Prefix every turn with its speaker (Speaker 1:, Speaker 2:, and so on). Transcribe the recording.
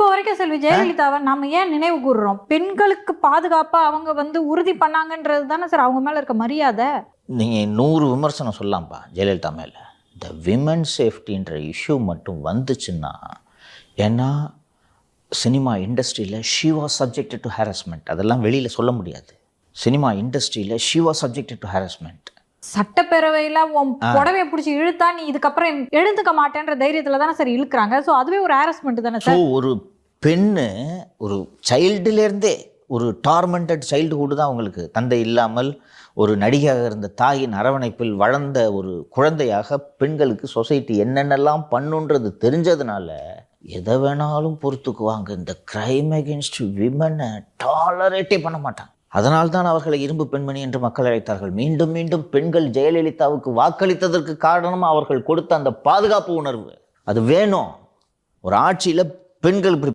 Speaker 1: இப்போ வரைக்கும் செல்வி ஜெயலலிதாவை நாம ஏன் நினைவு கூறுறோம்? பெண்களுக்கு பாதுகாப்பா அவங்க உறுதி பண்ணாங்கன்றது தானே சார் அவங்க மேல இருக்க மரியாதை.
Speaker 2: நீங்கள் 100 விமர்சனம் சொல்லலாம்ப்பா ஜெயலலிதா மேலே. இந்த விமன் சேஃப்டின்ற இஷ்யூ மட்டும் வந்துச்சுன்னா, ஏன்னா சினிமா இண்டஸ்ட்ரியில் she was subjected to harassment. அதெல்லாம் வெளியில் சொல்ல முடியாது. சினிமா இண்டஸ்ட்ரியில் she was subjected to harassment.
Speaker 1: சட்டப்பேரவையில உன் புடவையை பிடிச்சி இழுத்தா நீ இதுக்கப்புறம் எழுந்துக்க மாட்டேன்ற தைரியத்துல தானே சார் இழுக்கிறாங்க. ஸோ அதுவே ஒரு ஹாரஸ்மெண்ட் தானே
Speaker 2: ஸோ
Speaker 1: சார்.
Speaker 2: ஒரு பெண்ணு ஒரு சைல்டுலேருந்தே ஒரு டார்மெண்டட் சைல்டுஹுட் தான் அவங்களுக்கு. தந்தை இல்லாமல் ஒரு நடிகையாக இருந்த தாயின் அரவணைப்பில் வளர்ந்த ஒரு குழந்தையாக பெண்களுக்கு சொசைட்டி என்னென்னலாம் பண்ணுன்றது தெரிஞ்சதுனால எதை வேணாலும் பொறுத்துக்குவாங்க. இந்த கிரைம் அகென்ஸ்ட் விமனை டாலரேட்டே பண்ண மாட்டாங்க. அதனால்தான் அவர்களை இரும்பு பெண்மணி என்று மக்கள் அழைத்தார்கள். மீண்டும் மீண்டும் பெண்கள் ஜெயலலிதாவுக்கு வாக்களித்ததற்கு காரணம் அவர்கள் கொடுத்த அந்த பாதுகாப்பு உணர்வு. அது வேணும். ஒரு ஆட்சியில் பெண்கள் இப்படி